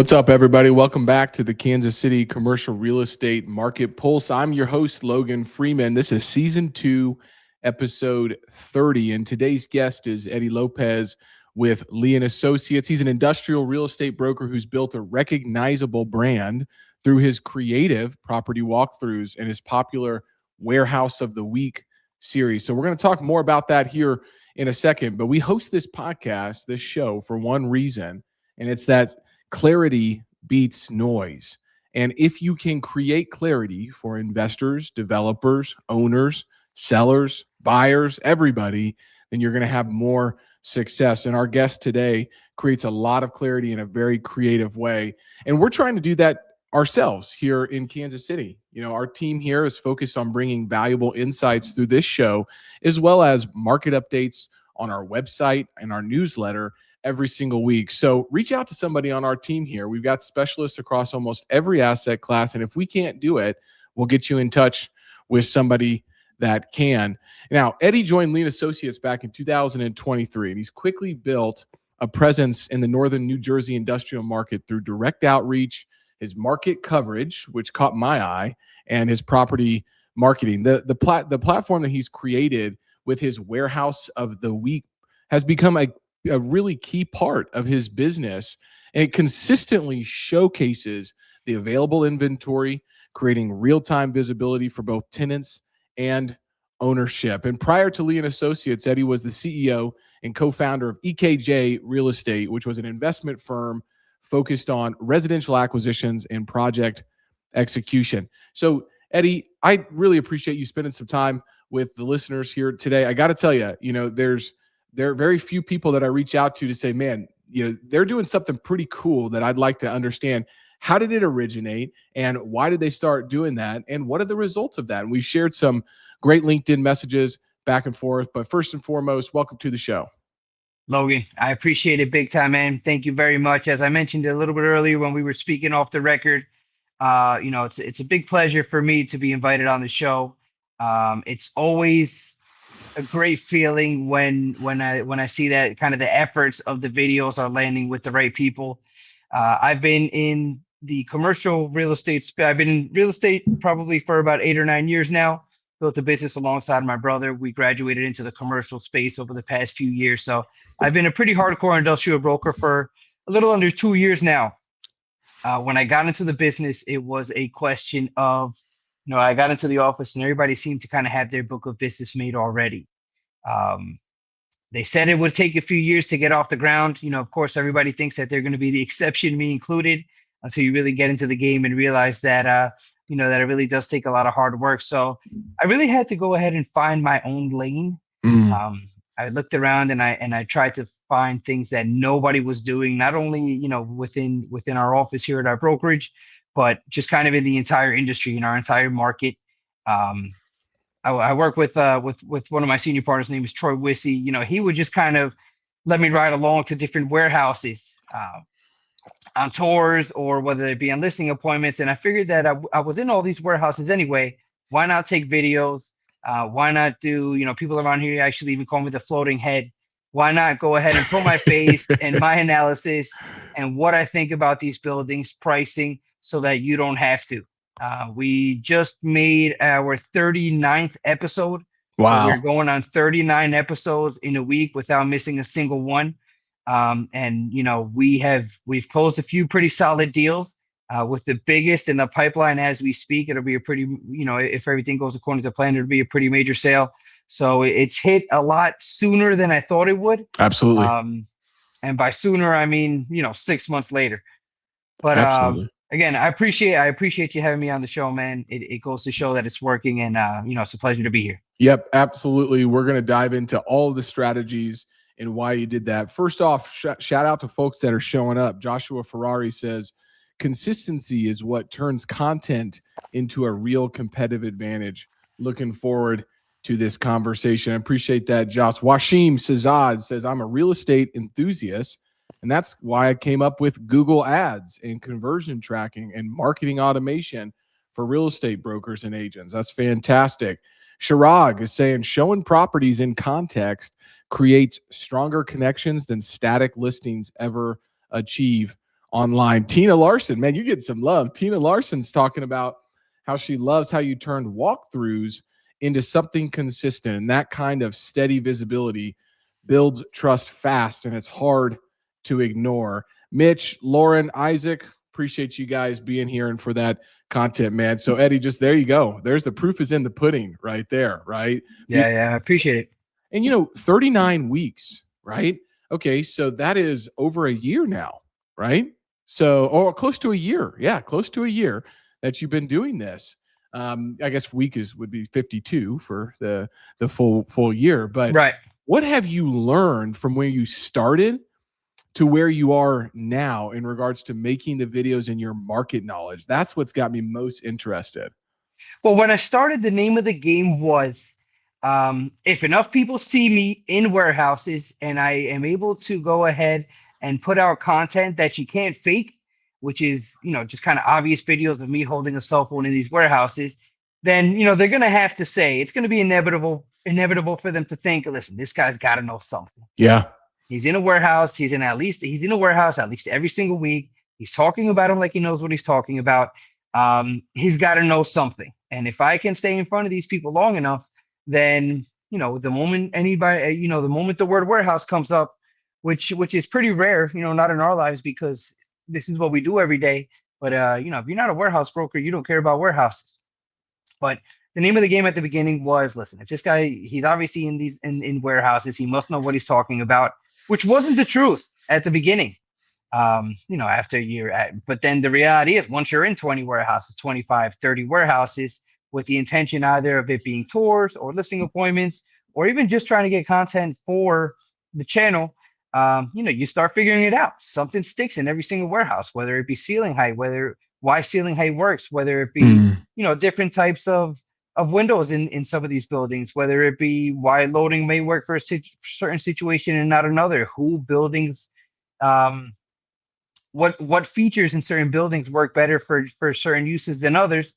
What's up, everybody? Welcome back to the Kansas City Commercial Real Estate Market Pulse. I'm your host, Logan Freeman. This is Season 2, Episode 30, and today's guest is Eddie Lopez with Lee & Associates. He's an industrial real estate broker who's built a recognizable brand through his creative property walkthroughs and his popular Warehouse of the Week series. So we're going to talk more about that here in a second, but we host this podcast, this show, for one reason, and it's that clarity beats noise. And if you can create clarity for investors, developers, owners, sellers, buyers, everybody, then you're going to have more success. And our guest today creates a lot of clarity in a very creative way. And we're trying to do that ourselves here in Kansas City. You know, our team here is focused on bringing valuable insights through this show, as well as market updates on our website and our newsletter every single week. So reach out to somebody on our team here. We've got specialists across almost every asset class. And if we can't do it, we'll get you in touch with somebody that can. Now, Eddie joined Lee & Associates back in 2023, and he's quickly built a presence in the northern New Jersey industrial market through direct outreach, his market coverage, which caught my eye, and his property marketing. The platform that he's created with his Warehouse of the Week has become a really key part of his business, and it consistently showcases the available inventory, creating real-time visibility for both tenants and ownership. And prior to Lee & Associates, Eddie was the CEO and co-founder of EKJ Real Estate, which was an investment firm focused on residential acquisitions and project execution. So, Eddie, I really appreciate you spending some time with the listeners here today. I got to tell you, there are very few people that I reach out to say, man, they're doing something pretty cool that I'd like to understand. How did it originate, and why did they start doing that, and what are the results of that? And we've shared some great LinkedIn messages back and forth, but first and foremost, welcome to the show. Logan, I appreciate it big time, man. Thank you very much. As I mentioned a little bit earlier when we were speaking off the record, it's a big pleasure for me to be invited on the show. It's always a great feeling when I see that kind of the efforts of the videos are landing with the right people. I've been in the commercial real estate. I've been in real estate probably for about 8 or 9 years now. Built a business alongside my brother. We graduated into the commercial space over the past few years. So I've been a pretty hardcore industrial broker for a little under 2 years now. When I got into the business, it was a question of, I got into the office and everybody seemed to kind of have their book of business made already. They said it would take a few years to get off the ground. Of course, everybody thinks that they're going to be the exception, me included, until you really get into the game and realize that, that it really does take a lot of hard work. So I really had to go ahead and find my own lane. I looked around and I tried to find things that nobody was doing, not only, within our office here at our brokerage, but just kind of in the entire industry, in our entire market. I work with one of my senior partners. His name is Troy Wissey. He would just kind of let me ride along to different warehouses on tours, or whether it be on listing appointments. And I figured that I was in all these warehouses anyway. Why not take videos? Why not do, people around here actually even call me the floating head. Why not go ahead and put my face and my analysis and what I think about these buildings, pricing, so that you don't have to. We just made our 39th episode. Wow. So we're going on 39 episodes in a week without missing a single one. And we've closed a few pretty solid deals, with the biggest in the pipeline as we speak. It'll be a pretty, if everything goes according to plan, it'll be a pretty major sale. So it's hit a lot sooner than I thought it would. Absolutely. And by sooner, I mean, 6 months later. But Absolutely. Again, I appreciate you having me on the show, man. It goes to show that it's working, and it's a pleasure to be here. Yep, absolutely. We're going to dive into all the strategies and why you did that. First off, shout out to folks that are showing up. Joshua Ferrari says, consistency is what turns content into a real competitive advantage. Looking forward to this conversation. I appreciate that, Josh. Washim Sazad says, I'm a real estate enthusiast, and that's why I came up with Google Ads and conversion tracking and marketing automation for real estate brokers and agents. That's fantastic. Shirag is saying, showing properties in context creates stronger connections than static listings ever achieve online. Tina Larson, man, you get some love. Tina Larson's talking about how she loves how you turned walkthroughs into something consistent, and that kind of steady visibility builds trust fast, and it's hard to ignore. Mitch, Lauren, Isaac, appreciate you guys being here and for that content, man. So Eddie, just there you go. There's the proof is in the pudding right there, right? Yeah, I appreciate it. And 39 weeks, right? Okay, so that is over a year now, right? So, or close to a year. Yeah, close to a year that you've been doing this. I guess would be 52 for the full year. But Right. what have you learned from where you started to where you are now in regards to making the videos and your market knowledge? That's what's got me most interested. Well, when I started, the name of the game was if enough people see me in warehouses and I am able to go ahead and put out content that you can't fake, which is, just kind of obvious videos of me holding a cell phone in these warehouses, then, they're going to have to say it's going to be inevitable for them to think, listen, this guy's got to know something. Yeah. He's in a warehouse. He's in a warehouse at least every single week. He's talking about him like he knows what he's talking about. He's got to know something. And if I can stay in front of these people long enough, then the moment the moment the word warehouse comes up, which is pretty rare, not in our lives because this is what we do every day. But if you're not a warehouse broker, you don't care about warehouses. But the name of the game at the beginning was, listen, if this guy, he's obviously in warehouses, he must know what he's talking about, which wasn't the truth at the beginning. After a year, but then the reality is once you're in 20 warehouses, 25, 30 warehouses with the intention either of it being tours or listing appointments, or even just trying to get content for the channel, you start figuring it out. Something sticks in every single warehouse, whether it be ceiling height, why ceiling height works, whether it be, different types of windows in some of these buildings, whether it be why loading may work for a certain situation and not another, who buildings, what features in certain buildings work better for certain uses than others,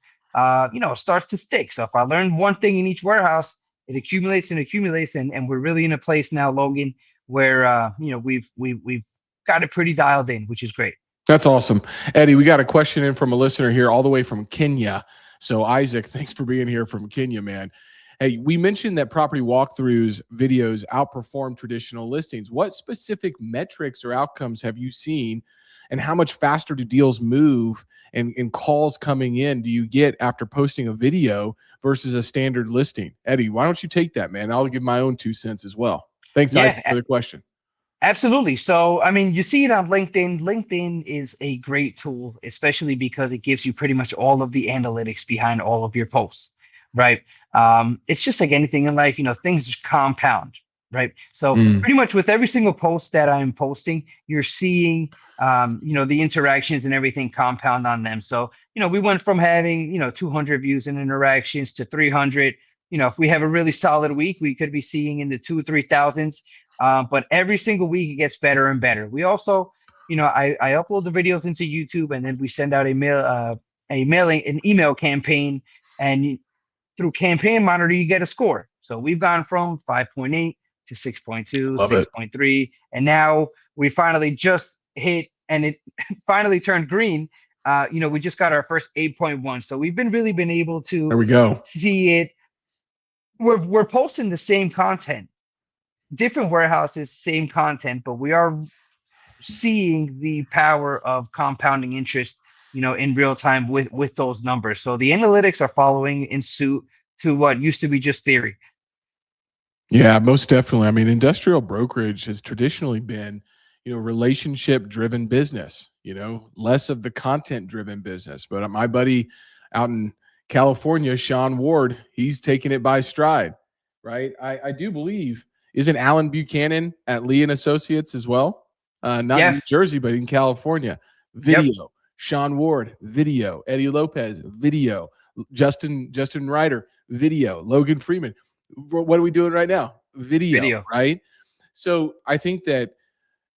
starts to stick. So if I learn one thing in each warehouse, it accumulates and we're really in a place now, Logan, where we've got it pretty dialed in, which is great. That's awesome. Eddie, we got a question in from a listener here all the way from Kenya. So Isaac, thanks for being here from Kenya, man. Hey, we mentioned that property walkthroughs videos outperform traditional listings. What specific metrics or outcomes have you seen, and how much faster do deals move and calls coming in do you get after posting a video versus a standard listing? Eddie, why don't you take that, man? I'll give my own 2 cents as well. Thanks, Isaac, for the question. Absolutely. So, I mean, you see it on LinkedIn. LinkedIn is a great tool, especially because it gives you pretty much all of the analytics behind all of your posts, right? It's just like anything in life, things compound, right? So pretty much with every single post that I'm posting, you're seeing, the interactions and everything compound on them. So, we went from having, 200 views and interactions to 300. If we have a really solid week, we could be seeing in the 2,000 or 3,000s. But every single week it gets better and better. We also, I upload the videos into YouTube, and then we send out an email campaign, and through Campaign Monitor you get a score. So we've gone from 5.8 to 6.2, 6.3, and now we finally just hit, and it finally turned green. We just got our first 8.1. So we've really been able to there we go. see it. We're posting the same content. Different warehouses, same content, but we are seeing the power of compounding interest, in real time with those numbers. So the analytics are following in suit to what used to be just theory. Yeah, most definitely. I mean, industrial brokerage has traditionally been, relationship driven business, less of the content driven business. But my buddy out in California, Sean Ward, he's taking it by stride, right? I do believe, isn't Alan Buchanan at Lee and Associates as well? Not in New Jersey, but in California. Video. Sean Ward, video. Eddie Lopez, video. Justin Ryder, video. Logan Freeman. What are we doing right now? Video, right? So I think that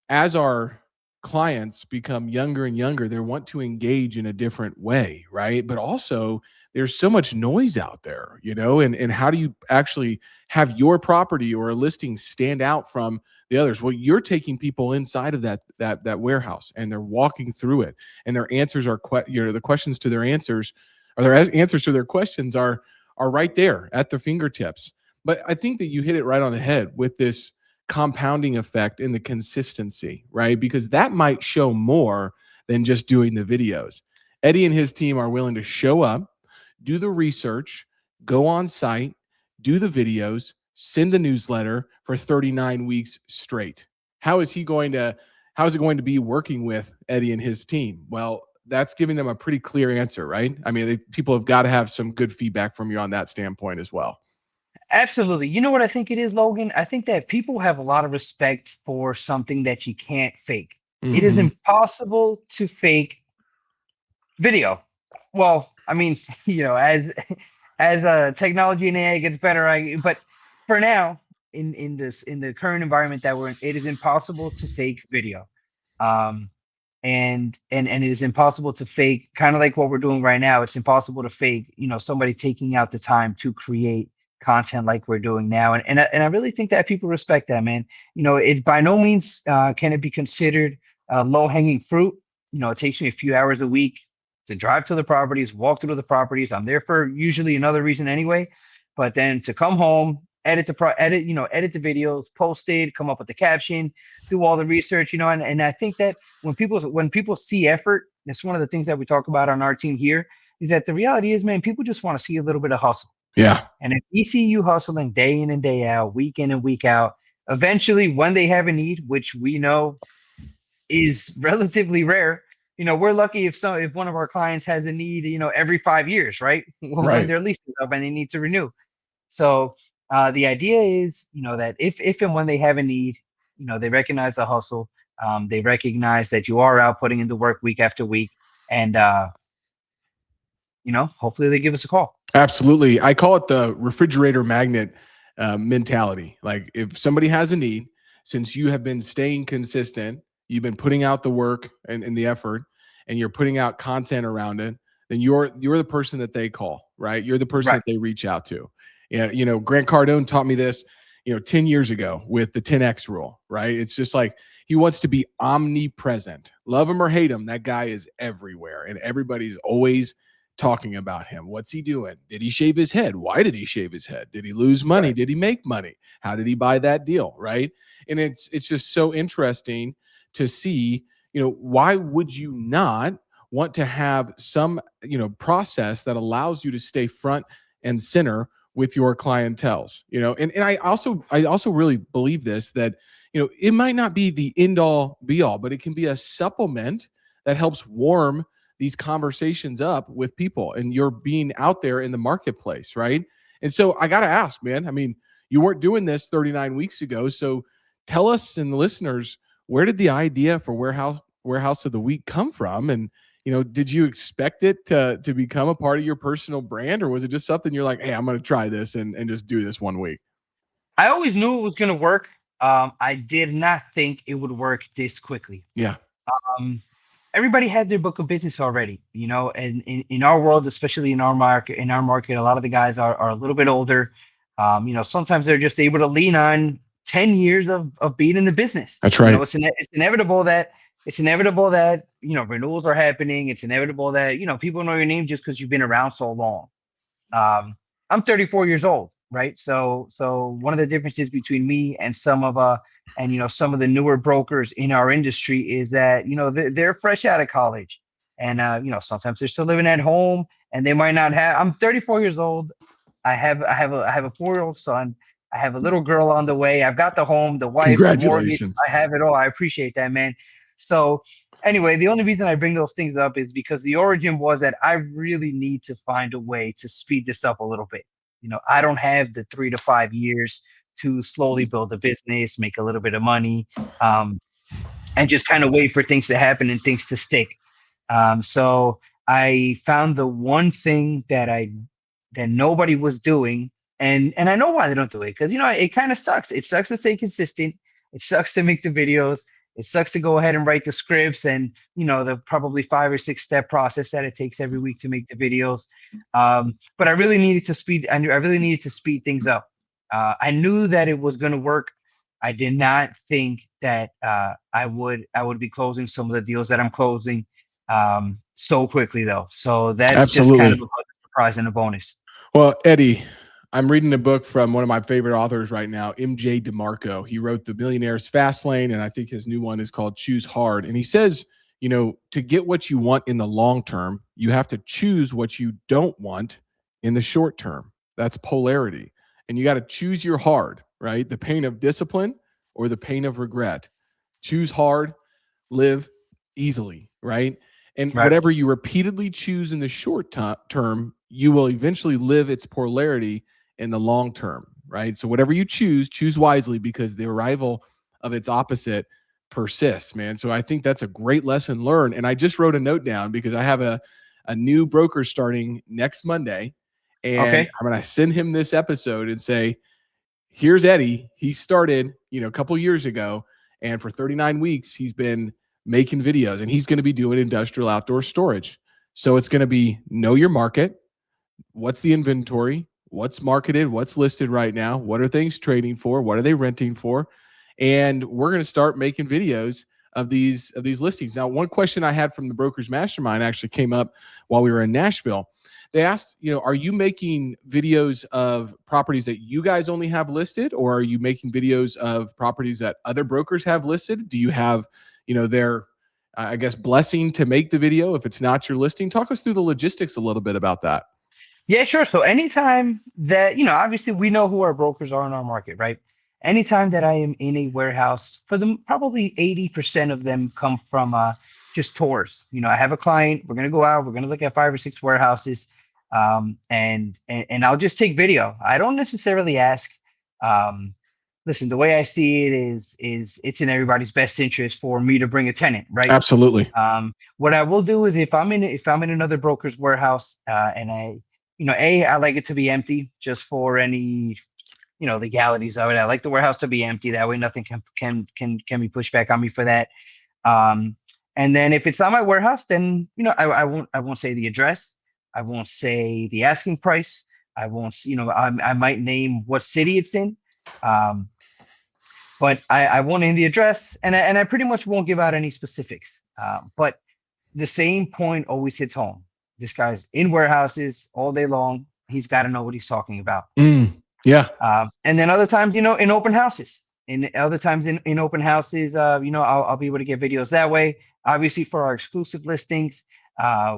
as our clients become younger and younger, they want to engage in a different way, right? But also there's so much noise out there, and how do you actually have your property or a listing stand out from the others? Well, you're taking people inside of that warehouse, and they're walking through it, and their answers are the questions to their answers, or their answers to their questions are right there at their fingertips. But I think that you hit it right on the head with this compounding effect and the consistency, right? Because that might show more than just doing the videos. Eddie and his team are willing to show up, do the research, go on site, do the videos, send the newsletter for 39 weeks straight. How is it going to be working with Eddie and his team? Well, that's giving them a pretty clear answer, right? I mean, people have got to have some good feedback from you on that standpoint as well. Absolutely. You know what I think it is, Logan? I think that people have a lot of respect for something that you can't fake. It is Mm-hmm. impossible to fake video. Well, I mean, as technology and AI gets better, but for now, in the current environment that we're in, it is impossible to fake video. Um, and it is impossible to fake, kind of like what we're doing right now. It's impossible to fake, somebody taking out the time to create content like we're doing now. And I really think that people respect that, man. It by no means can it be considered low hanging fruit. It takes me a few hours a week to drive to the properties, walk through the properties. I'm there for usually another reason anyway, but then to come home, edit the videos, post it, come up with the caption, do all the research, and I think that when people see effort, that's one of the things that we talk about on our team here, is that the reality is, man, people just want to see a little bit of hustle. Yeah. And if we see you hustling day in and day out, week in and week out, eventually when they have a need, which we know is relatively rare, we're lucky if one of our clients has a need, every 5 years, right? When Right. their lease is up and they need to renew. So the idea is, that if and when they have a need, they recognize the hustle. They recognize that you are out putting in the work week after week, and hopefully they give us a call. Absolutely. I call it the refrigerator magnet mentality. Like, if somebody has a need, since you have been staying consistent, you've been putting out the work and the effort, and you're putting out content around it, then you're the person that they call, right? You're the person Right. that they reach out to. Yeah, Grant Cardone taught me this, 10 years ago with the 10X rule, right? It's just like, he wants to be omnipresent. Love him or hate him, that guy is everywhere, and everybody's always talking about him. What's he doing? Did he shave his head? Why did he shave his head? Did he lose money? Right. Did he make money? How did he buy that deal? Right. And it's just so interesting to see, why would you not want to have some, process that allows you to stay front and center with your clientels, and I also really believe this, that, it might not be the end all be all, but it can be a supplement that helps warm these conversations up with people, and you're being out there in the marketplace, right? And so I got to ask, man, I mean, you weren't doing this 39 weeks ago. So tell us and the listeners, where did the idea for warehouse of the week come from? And, did you expect it to become a part of your personal brand, or was it just something you're like, hey, I'm going to try this and just do this one week? I always knew it was going to work. I did not think it would work this quickly. Yeah. Um, Everybody had their book of business already, and in our world, especially in our market, a lot of the guys are a little bit older. Sometimes they're just able to lean on 10 years of being in the business. That's right. It's inevitable that renewals are happening. It's inevitable that, people know your name just because you've been around so long. I'm 34 years old, right? So one of the differences between me and some of the newer brokers in our industry is that, they're fresh out of college, and sometimes they're still living at home, and they might not have. I'm 34 years old. I have a 4-year-old son. I have a little girl on the way. I've got the home, the wife, the mortgage. Congratulations. I have it all. I appreciate that, man. So anyway, the only reason I bring those things up is because the origin was that I really need to find a way to speed this up a little bit. I don't have the 3 to 5 years to slowly build a business, make a little bit of money, and just kind of wait for things to happen and things to stick. So I found the one thing that nobody was doing, and I know why they don't do it, because it kind of sucks. It sucks to stay consistent. It sucks to make the videos. It sucks to go ahead and write the scripts and, the probably 5 or 6 step process that it takes every week to make the videos. But I really needed to speed things up. I knew that it was going to work. I did not think that I would be closing some of the deals that I'm closing so quickly, though. So that's just kind of Absolutely. a pleasant surprise and a bonus. Well, Eddie, I'm reading a book from one of my favorite authors right now, MJ DeMarco. He wrote The Millionaire's Fast Lane, and I think his new one is called Choose Hard. And he says, to get what you want in the long term, you have to choose what you don't want in the short term. That's polarity. And you got to choose your hard, right? The pain of discipline or the pain of regret. Choose hard, live easily, right? And Right. whatever you repeatedly choose in the short term, you will eventually live its polarity in the long term, right? So whatever you choose wisely, because the arrival of its opposite persists, man. So I think that's a great lesson learned. And I just wrote a note down because I have a new broker starting next Monday. And Okay. I'm going to send him this episode and say, here's Eddie. He started, a couple years ago. And for 39 weeks, he's been making videos, and he's going to be doing industrial outdoor storage. So it's going to be know your market. What's the inventory? What's marketed? What's listed right now? What are things trading for? What are they renting for? And we're going to start making videos of these listings. Now, one question I had from the Brokers Mastermind actually came up while we were in Nashville. They asked, are you making videos of properties that you guys only have listed, or are you making videos of properties that other brokers have listed? Do you have, their, I guess, blessing to make the video if it's not your listing? Talk us through the logistics a little bit about that. Yeah, sure. So anytime that, obviously we know who our brokers are in our market, right? Anytime that I am in a warehouse, for them, probably 80% of them come from just tours. I have a client, we're going to go out, we're going to look at 5 or 6 warehouses, and I'll just take video. I don't necessarily ask. Listen, the way I see it is it's in everybody's best interest for me to bring a tenant, right? Absolutely. What I will do is if I'm in another broker's warehouse, and I like it to be empty just for any, legalities of it. I like the warehouse to be empty. That way nothing can be pushed back on me for that. And then if it's not my warehouse, then, I won't say the address. I won't say the asking price. I won't, I might name what city it's in. But I won't name the address, and I pretty much won't give out any specifics. But the same point always hits home. This guy's in warehouses all day long. He's got to know what he's talking about. Yeah. And then other times, in open houses. In other times in open houses, I'll be able to get videos that way. Obviously, for our exclusive listings,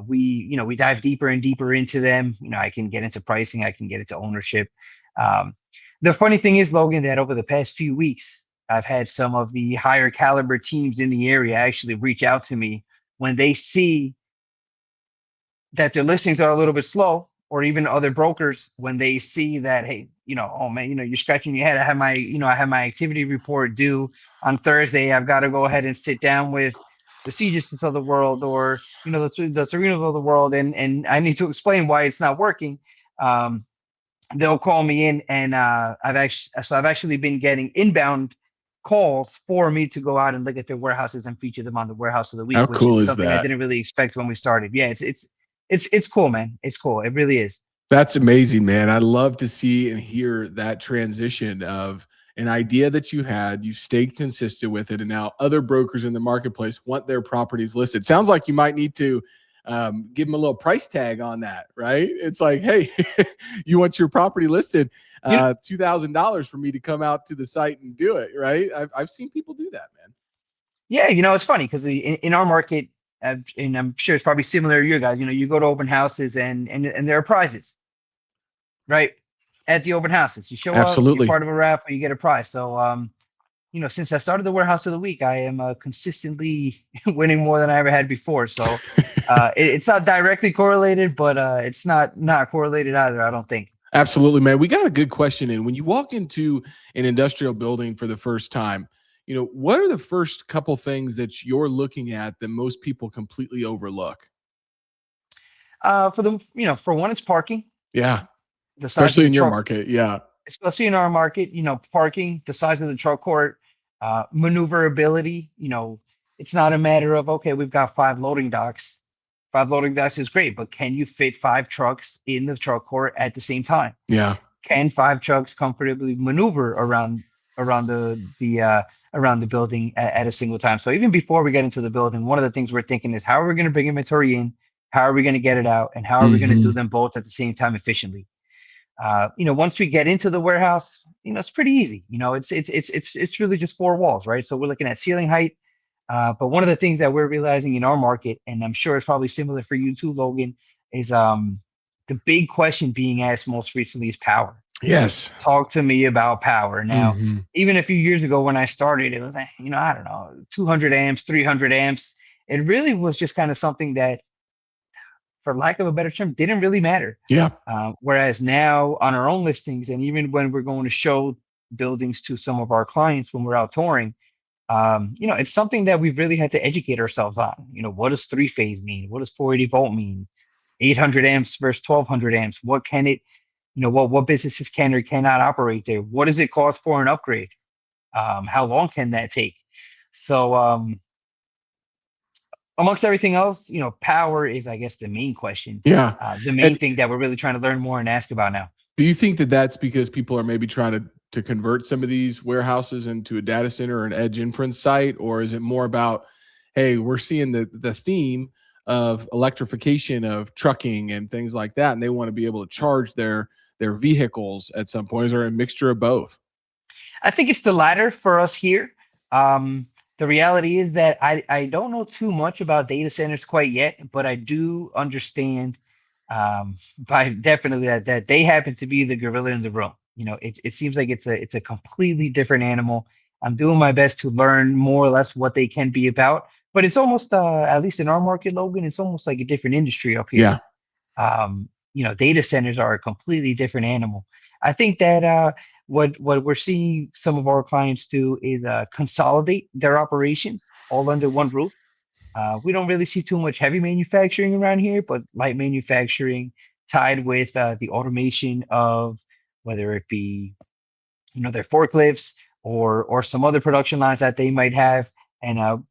we dive deeper and deeper into them. I can get into pricing. I can get into ownership. The funny thing is, Logan, that over the past few weeks, I've had some of the higher caliber teams in the area actually reach out to me when they see that their listings are a little bit slow, or even other brokers when they see that, hey, oh man, you're scratching your head. I have my activity report due on Thursday. I've got to go ahead and sit down with the CGIS of the world, or the Torinos of the world, and I need to explain why it's not working. They'll call me in, and I've actually been getting inbound calls for me to go out and look at their warehouses and feature them on the warehouse of the week, How which cool is is something I that? didn't really expect when we started. Yeah, it's cool, man. It's cool. It really is. That's amazing, man. I love to see and hear that transition of an idea that you had, you stayed consistent with it, and now other brokers in the marketplace want their properties listed. Sounds like you might need to give them a little price tag on that, right? It's like, hey, you want your property listed, $2,000 for me to come out to the site and do it, right? I've seen people do that, man. Yeah, it's funny because in our market, and I'm sure it's probably similar to your guys. You go to open houses and there are prizes, right? At the open houses, you show up, you're Absolutely. part of a raffle, you get a prize. So, since I started the warehouse of the week, I am consistently winning more than I ever had before. So, it's not directly correlated, but it's not correlated either, I don't think. Absolutely, man. We got a good question in. When you walk into an industrial building for the first time, what are the first couple things that you're looking at that most people completely overlook? For one, it's parking. Yeah, The size of especially the in your truck, market. Yeah. especially in our market, parking, the size of the truck court. Maneuverability. It's not a matter of, okay, we've got 5 loading docks. 5 loading docks is great, but can you fit 5 trucks in the truck court at the same time? Yeah. Can 5 trucks comfortably maneuver around the building at a single time? So even before we get into the building, one of the things we're thinking is, how are we going to bring inventory in? How are we going to get it out? And how are we going to do Hmm. them both at the same time efficiently? Once we get into the warehouse, it's pretty easy. It's really just 4 walls, right? So we're looking at ceiling height. But one of the things that we're realizing in our market, and I'm sure it's probably similar for you too, Logan, is the big question being asked most recently is power. Yes. Talk to me about power. Now, Hmm. even a few years ago when I started, it was like, I don't know, 200 amps, 300 amps. It really was just kind of something that, for lack of a better term, didn't really matter. Yeah. Whereas now on our own listings, and even when we're going to show buildings to some of our clients when we're out touring, it's something that we've really had to educate ourselves on. What does three-phase mean? What does 480 volt mean? 800 amps versus 1200 amps. What can it, what businesses can or cannot operate there? What does it cost for an upgrade? How long can that take? So, amongst everything else, power is, I guess, the main question, Yeah. the main thing that we're really trying to learn more and ask about now. Do you think that that's because people are maybe trying to convert some of these warehouses into a data center or an edge inference site, or is it more about, hey, we're seeing the theme of electrification of trucking and things like that, and they want to be able to charge their vehicles at some point? Is there a mixture of both? I think it's the latter for us here. Um, the reality is that I don't know too much about data centers quite yet, but I do understand, by definitely, that they happen to be the gorilla in the room. It seems like it's a completely different animal. I'm doing my best to learn more or less what they can be about, but it's almost, at least in our market, Logan, it's almost like a different industry up here. Yeah. Data centers are a completely different animal. I think that, what we're seeing some of our clients do is consolidate their operations all under one roof. We don't really see too much heavy manufacturing around here, but light manufacturing tied with the automation of, whether it be, their forklifts or some other production lines that they might have, and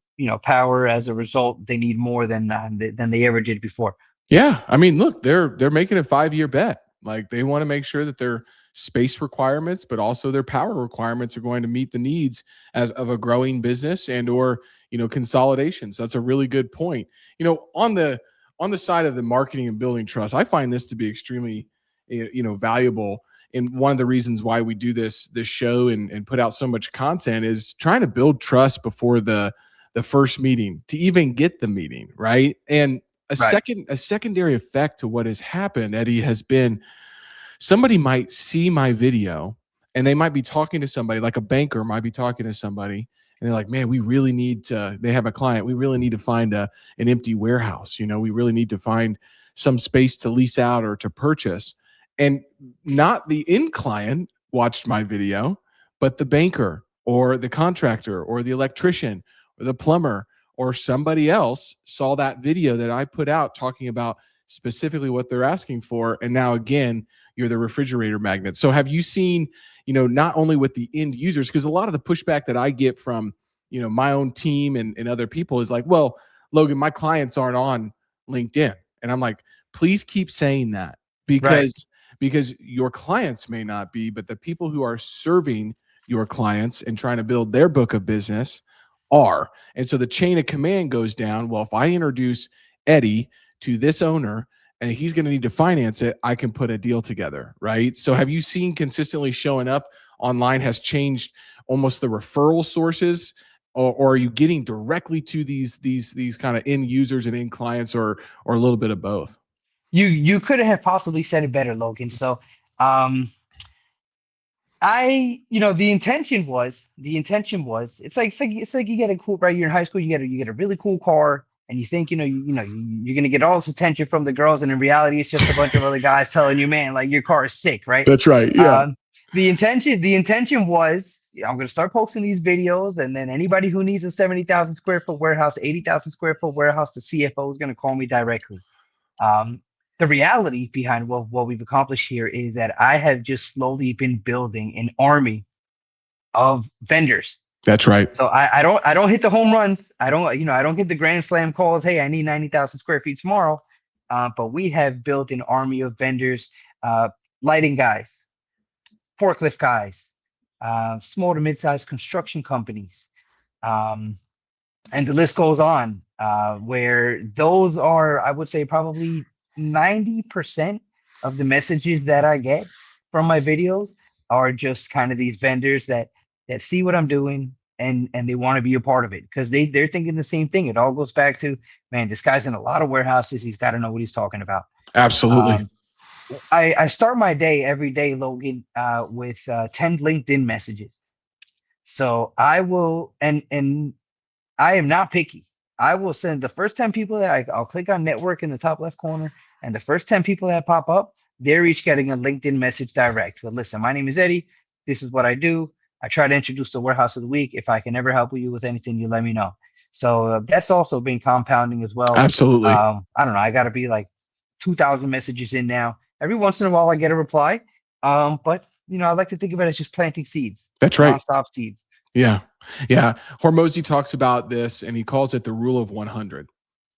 power as a result. They need more than they ever did before. Yeah, I mean, look, they're making a 5-year bet. Like they want to make sure that their space requirements, but also their power requirements are going to meet the needs as of a growing business and or consolidation. So that's a really good point. On the side of the marketing and building trust, I find this to be extremely valuable. And one of the reasons why we do this show and put out so much content is trying to build trust before the first meeting to even get the meeting, right? And Right. a secondary effect to what has happened, Eddie, has been somebody might see my video and they might be talking to somebody, like a banker might be talking to somebody, and they're like, man, we really need to, they have a client, we really need to find an empty warehouse. We really need to find some space to lease out or to purchase. And not the end client watched my video, but the banker or the contractor or the electrician or the plumber or somebody else saw that video that I put out talking about specifically what they're asking for. And now again, you're the refrigerator magnet. So have you seen, not only with the end users, because a lot of the pushback that I get from, my own team and other people is like, well, Logan, my clients aren't on LinkedIn. And I'm like, please keep saying that Right. because your clients may not be, but the people who are serving your clients and trying to build their book of business are. And so the chain of command goes down. Well, if I introduce Eddie to this owner and he's going to need to finance it, I can put a deal together, right? So have you seen consistently showing up online has changed almost the referral sources, or are you getting directly to these kind of end users and end clients, or a little bit of both? You couldn't have possibly said it better, Logan. So, um, the intention was, it's like you get a cool, right? You're in high school, you get a really cool car, and you think, you're gonna get all this attention from the girls, and in reality, it's just a bunch of other guys telling you, man, like, your car is sick, right? That's right. Yeah. The intention was, I'm gonna start posting these videos, and then anybody who needs a 70,000 square foot warehouse, 80,000 square foot warehouse, the CFO is gonna call me directly. Um, the reality behind what we've accomplished here is that I have just slowly been building an army of vendors. That's right. So I don't hit the home runs. I don't get the grand slam calls. Hey, I need 90,000 square feet tomorrow. But we have built an army of vendors, lighting guys, forklift guys, small to mid-sized construction companies, um, and the list goes on. Where those are, I would say, probably 90% of the messages that I get from my videos are just kind of these vendors that see what I'm doing and they want to be a part of it because they're thinking the same thing. It all goes back to, man, this guy's in a lot of warehouses. He's got to know what he's talking about. Absolutely. Um, I start my day every day, Logan, with 10 LinkedIn messages. So I will, and I am not picky. I will send the first 10 people that I'll click on network in the top left corner, and the first 10 people that pop up, they're each getting a LinkedIn message direct. So listen, my name is Eddie. This is what I do. I try to introduce the warehouse of the week. If I can ever help you with anything, you let me know. So that's also been compounding as well. Absolutely. I don't know. I got to be like 2,000 messages in now. Every once in a while, I get a reply. But I like to think of it as just planting seeds. That's right. Nonstop seeds. Yeah. Yeah. Hormozy talks about this and he calls it the rule of 100.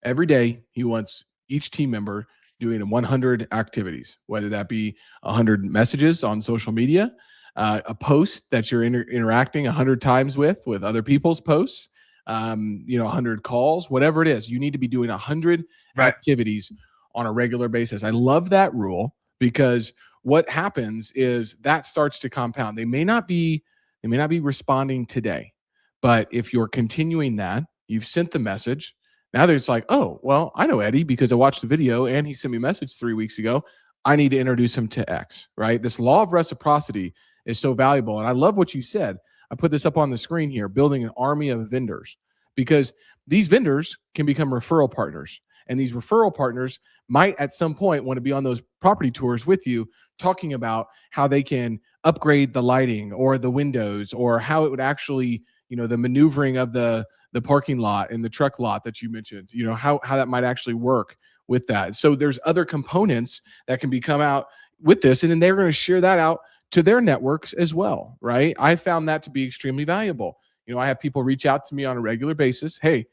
Every day, he wants each team member doing 100 activities, whether that be 100 messages on social media, a post that you're interacting 100 times with other people's posts, 100 calls, whatever it is. You need to be doing 100 activities on a regular basis. I love that rule because what happens is that starts to compound. They may not be responding today, but if you're continuing that, you've sent the message. Now there's like, oh, well, I know Eddie because I watched the video and he sent me a message 3 weeks ago. I need to introduce him to X, right? This law of reciprocity is so valuable. And I love what you said. I put this up on the screen here, building an army of vendors, because these vendors can become referral partners. And these referral partners might at some point want to be on those property tours with you, talking about how they can upgrade the lighting or the windows or how it would actually, the maneuvering of the parking lot and the truck lot that you mentioned, how that might actually work with that. So there's other components that can come out with this, and then they're going to share that out to their networks as well, right? I found that to be extremely valuable. I have people reach out to me on a regular basis. Hey,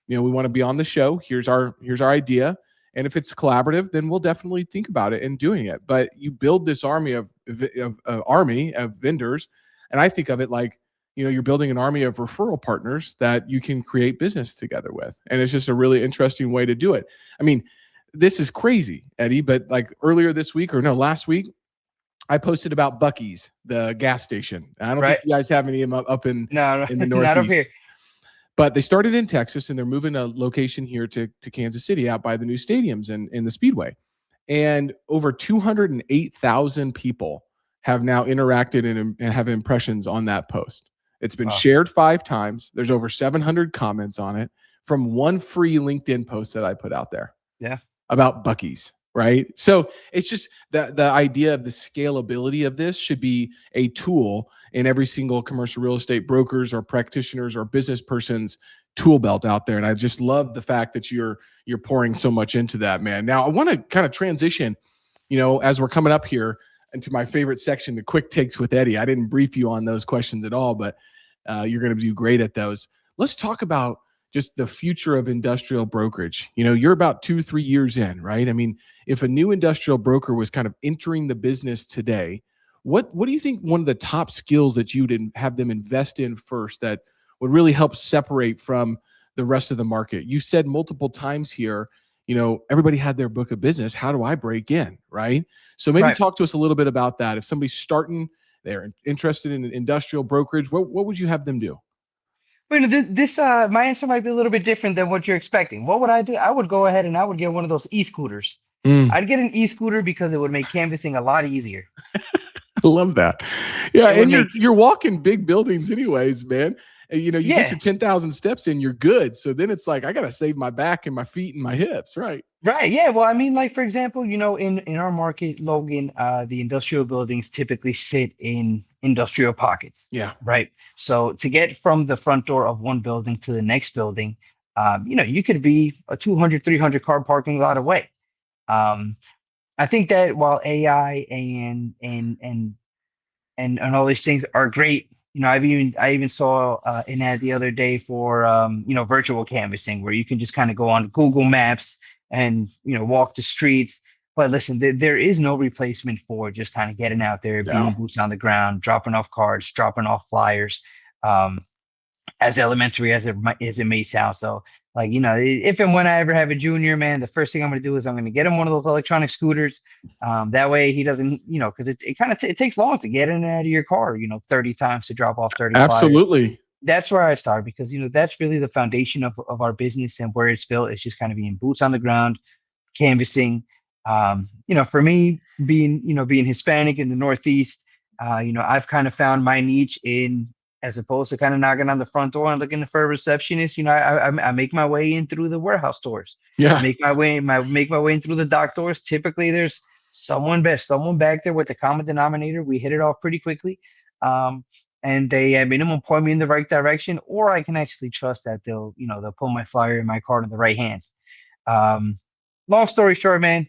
we want to be on the show. Here's our idea. And if it's collaborative, then we'll definitely think about it and doing it. But you build this army of vendors. And I think of it like, you're building an army of referral partners that you can create business together with. And it's just a really interesting way to do it. I mean, this is crazy, Eddie, but like last week, I posted about Buc-ee's, the gas station. I don't think you guys have any up in the Northeast. Not up here. But they started in Texas and they're moving a location here to Kansas City out by the new stadiums and in the Speedway. And over 208,000 people have now interacted and have impressions on that post. It's been shared 5 times. There's over 700 comments on it from one free LinkedIn post that I put out there. Yeah. About Buc-ee's, right? So it's just the idea of the scalability of this should be a tool in every single commercial real estate brokers or practitioners or business person's tool belt out there. And I just love the fact that you're pouring so much into that, man. Now I want to kind of transition, as we're coming up here into my favorite section, the quick takes with Eddie. I didn't brief you on those questions at all, but you're going to do great at those. Let's talk about just the future of industrial brokerage. You're about 2-3 years in, right? I mean, if a new industrial broker was kind of entering the business today, what do you think one of the top skills that you'd have them invest in first that would really help separate from the rest of the market? You said multiple times here, everybody had their book of business. How do I break in, right? So maybe talk to us a little bit about that. If somebody's starting, they're interested in industrial brokerage, what would you have them do? Wait, this my answer might be a little bit different than what you're expecting. What would I do? I would go ahead and I would get one of those e-scooters. I'd get an e-scooter because it would make canvassing a lot easier. I love that. Yeah, and you're walking big buildings anyways, man. You get your 10,000 steps in, you're good. So then it's like, I got to save my back and my feet and my hips, right? Right. Yeah. Well, I mean, like, for example, in our market, Logan, the industrial buildings typically sit in industrial pockets. Yeah. Right. So to get from the front door of one building to the next building, you could be a 200, 300 car parking lot away. I think that while AI and all these things are great I even saw an ad the other day for virtual canvassing, where you can just kind of go on Google Maps and walk the streets. But listen, there is no replacement for just kind of getting out there, being No. boots on the ground, dropping off cards, dropping off flyers. Um, as elementary as it may sound. So, like, if and when I ever have a junior, man, the first thing I'm going to do is I'm going to get him one of those electronic scooters. That way he doesn't, because it kind of it takes long to get in and out of your car, 30 times to drop off 30 flyers. Absolutely. That's where I start, because that's really the foundation of our business, and where it's built. It's just kind of being boots on the ground, canvassing. For me, being Hispanic in the Northeast, I've kind of found my niche in, as opposed to kind of knocking on the front door and looking for a receptionist. I make my way in through the warehouse doors. Yeah. Make my way in through the dock doors. Typically, there's someone back there with the common denominator. We hit it off pretty quickly. And they at minimum point me in the right direction, or I can actually trust that they'll pull my flyer and my card in the right hands. Long story short, man,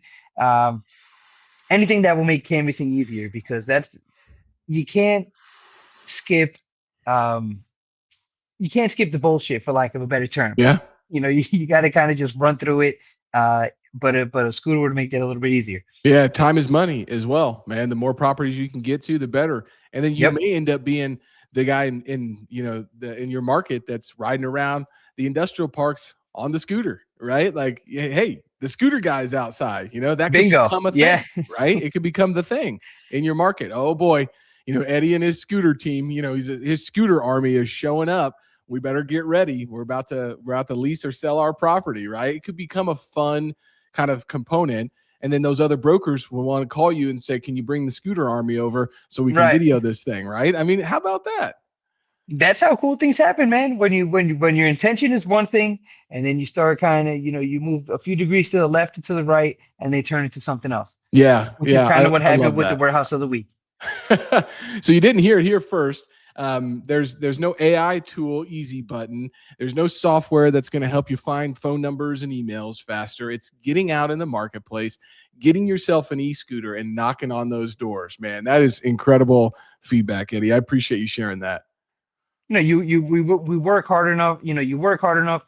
anything that will make canvassing easier, because you can't skip um, the bullshit, for lack of a better term. Yeah. You got to kind of just run through it. But a scooter would make that a little bit easier. Yeah, time is money as well, man. The more properties you can get to, the better. And then you may end up being the guy in your market that's riding around the industrial parks on the scooter, right? Like, hey, the scooter guy's outside. That Bingo. could become a thing, right? It could become the thing in your market. Oh boy, Eddie and his scooter team. His scooter army is showing up. We better get ready. We're about to lease or sell our property, right? It could become a fun kind of component. And then those other brokers will want to call you and say, can you bring the scooter army over so we can video this thing, right? I mean, how about that? That's how cool things happen, man. When your intention is one thing, and then you start kind of, you move a few degrees to the left and to the right, and they turn into something else. Yeah. Which is kind of what happened with the warehouse of the week. So you didn't hear it here first. There's no AI tool, easy button. There's no software that's going to help you find phone numbers and emails faster. It's getting out in the marketplace, getting yourself an e-scooter and knocking on those doors, man. That is incredible feedback, Eddie. I appreciate you sharing that. We work hard enough, you work hard enough,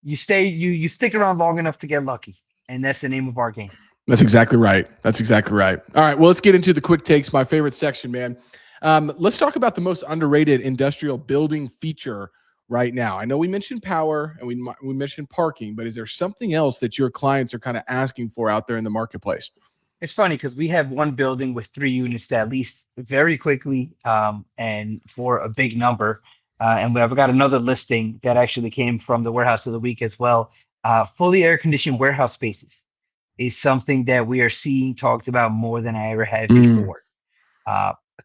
you stick around long enough to get lucky. And that's the name of our game. That's exactly right. All right. Well, let's get into the quick takes, my favorite section, man. Let's talk about the most underrated industrial building feature right now. I know we mentioned power and we mentioned parking, but is there something else that your clients are kind of asking for out there in the marketplace? It's funny because we have one building with 3 units that lease very quickly, and for a big number. And I've got another listing that actually came from the warehouse of the week as well. Fully air conditioned warehouse spaces is something that we are seeing talked about more than I ever have before.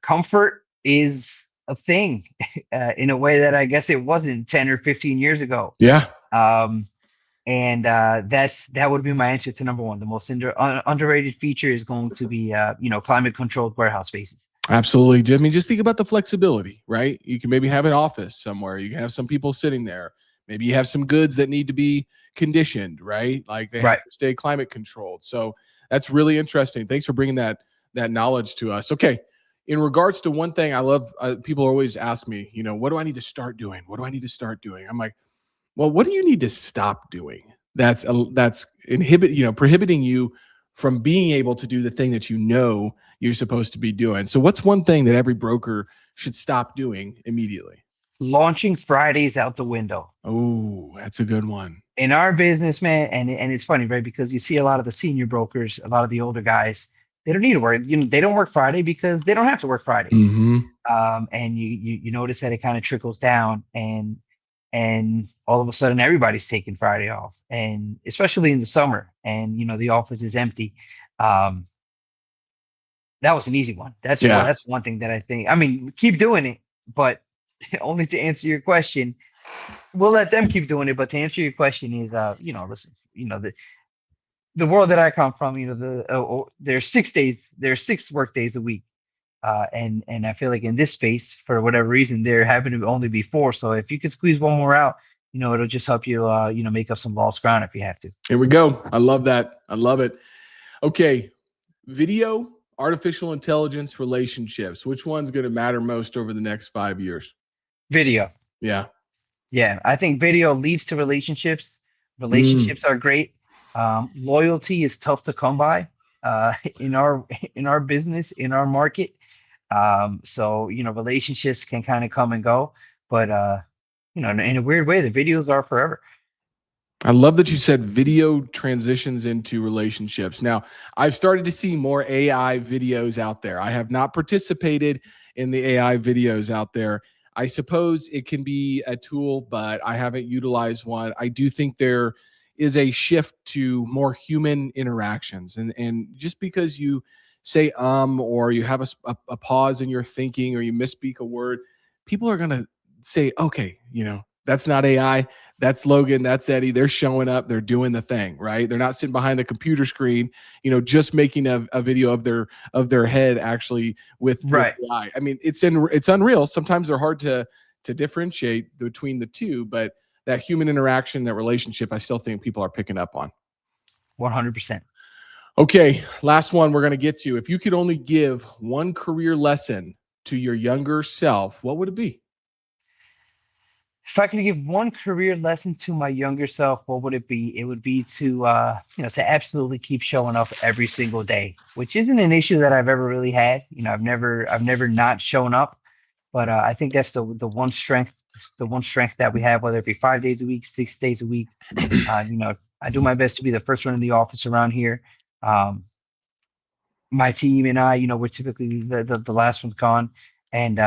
Comfort is a thing in a way that I guess it wasn't 10 or 15 years ago. Yeah. That would be my answer to number one. The most underrated feature is going to be, climate controlled warehouse spaces. Absolutely. I mean, just think about the flexibility, right? You can maybe have an office somewhere. You can have some people sitting there. Maybe you have some goods that need to be conditioned, right? Like they have to stay climate controlled. So that's really interesting. Thanks for bringing that knowledge to us. Okay. In regards to one thing I love, people always ask me, what do I need to start doing? What do I need to start doing? I'm like, well, what do you need to stop doing? That's prohibiting you from being able to do the thing that you're supposed to be doing. So what's one thing that every broker should stop doing immediately? Launching Fridays out the window. Oh, that's a good one. In our business, man, and it's funny, right? Because you see a lot of the senior brokers, a lot of the older guys, they don't need to work. They don't work Friday because they don't have to work Fridays. And you notice that it kind of trickles down, and all of a sudden everybody's taking Friday off, and especially in the summer, and the office is empty. That was an easy one. That's one thing that I think. I mean, keep doing it, but only to answer your question. We'll let them keep doing it, but to answer your question is, listen, the world that I come from, there's 6 days, there's 6 work days a week. And I feel like in this space, for whatever reason, there happen to only be 4. So if you could squeeze one more out, it'll just help you, make up some lost ground if you have to. Here we go. I love that. I love it. Okay. Video Artificial intelligence, relationships. Which one's going to matter most over the next 5 years? Video. Yeah. Yeah, I think video leads to relationships. Mm. Relationships are great. Loyalty is tough to come by in our business, in our market. So relationships can kind of come and go, but in a weird way, the videos are forever. I love that you said video transitions into relationships. Now, I've started to see more AI videos out there. I have not participated in the AI videos out there. I suppose it can be a tool, but I haven't utilized one. I do think there is a shift to more human interactions. And just because you say or you have a pause in your thinking or you misspeak a word, people are going to say, okay, that's not AI, that's Logan, that's Eddie. They're showing up, they're doing the thing, right? They're not sitting behind the computer screen, just making a video of their head actually with Right. AI. I mean, it's unreal. Sometimes they're hard to differentiate between the two, but that human interaction, that relationship, I still think people are picking up on. 100%. Okay, last one we're going to get to. If you could only give one career lesson to your younger self, what would it be? If I could give one career lesson to my younger self, what would it be? It would be to absolutely keep showing up every single day, which isn't an issue that I've ever really had. I've never not shown up, but I think that's the one strength that we have, whether it be 5 days a week, 6 days a week. I do my best to be the first one in the office around here. Um, my team and I, we're typically the last one's gone, and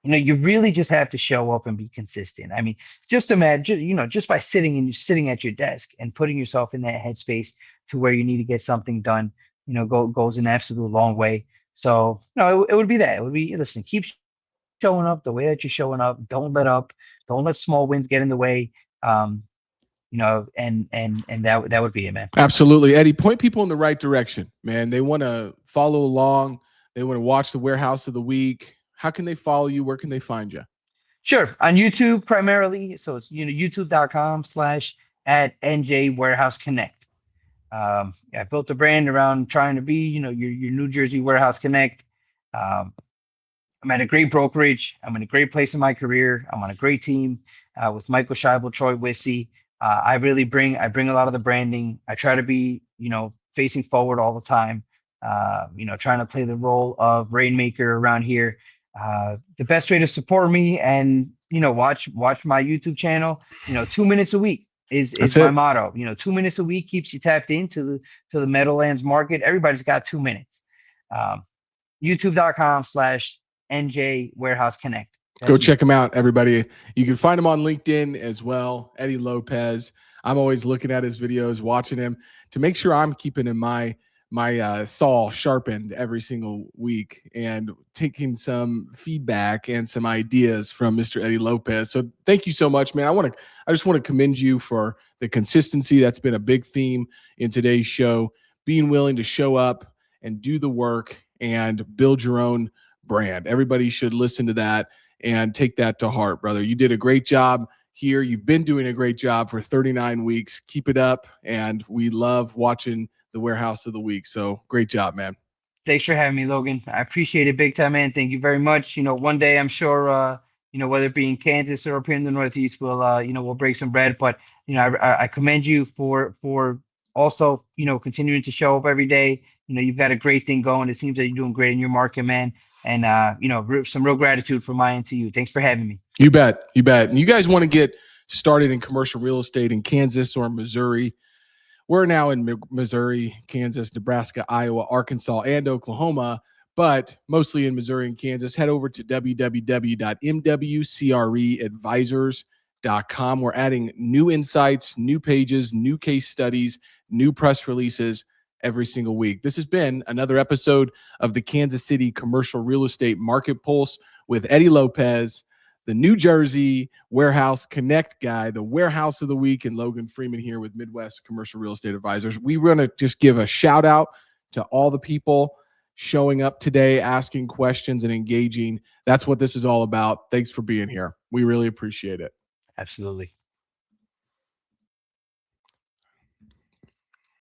you really just have to show up and be consistent. I mean, just imagine, just by sitting at your desk and putting yourself in that headspace to where you need to get something done, goes an absolute long way. So, it would be that. It would be, listen, keep showing up the way that you're showing up. Don't let up. Don't let small wins get in the way. And that would be it, man. Absolutely. Eddie, point people in the right direction, man. They want to follow along. They want to watch the Warehouse of the Week. How can they follow you? Where can they find you? Sure. On YouTube primarily. So it's, youtube.com/@NJ Warehouse Connect. I built a brand around trying to be, your New Jersey Warehouse Connect. Um, I'm at a great brokerage. I'm in a great place in my career. I'm on a great team with Michael Scheibel, Troy Wissy. I bring a lot of the branding. I try to be, facing forward all the time. Trying to play the role of rainmaker around here. The best way to support me and watch my YouTube channel. 2 minutes a week is That's my it. motto. 2 minutes a week keeps you tapped into the Meadowlands market. Everybody's got 2 minutes. Um, YouTube.com/NJ Warehouse Connect. Go That's me. check him out, everybody. You can find him on LinkedIn as well, Eddie Lopez. I'm always looking at his videos, watching him to make sure I'm keeping in my saw sharpened every single week and taking some feedback and some ideas from Mr. Eddie Lopez. So thank you so much, man. I just want to commend you for the consistency. That's been a big theme in today's show, being willing to show up and do the work and build your own brand. Everybody should listen to that and take that to heart, brother. You did a great job here. You've been doing a great job for 39 weeks. Keep it up. And we love watching the Warehouse of the Week. So great job, man. Thanks for having me, Logan. I appreciate it big time, man. Thank you very much. One day I'm sure, whether it be in Kansas or up here in the Northeast, we'll break some bread. But I commend you for also continuing to show up every day. You've got a great thing going. It seems that you're doing great in your market, man. And some real gratitude from my end to you. Thanks for having me. You bet. You bet. And you guys want to get started in commercial real estate in Kansas or Missouri? We're now in Missouri, Kansas, Nebraska, Iowa, Arkansas, and Oklahoma, but mostly in Missouri and Kansas. Head over to www.mwcreadvisors.com. We're adding new insights, new pages, new case studies, new press releases every single week. This has been another episode of the Kansas City Commercial Real Estate Market Pulse with Eddie Lopez, the New Jersey Warehouse Connect guy, the Warehouse of the Week, and Logan Freeman here with Midwest Commercial Real Estate Advisors. We want to just give a shout out to all the people showing up today, asking questions and engaging. That's what this is all about. Thanks for being here. We really appreciate it. Absolutely.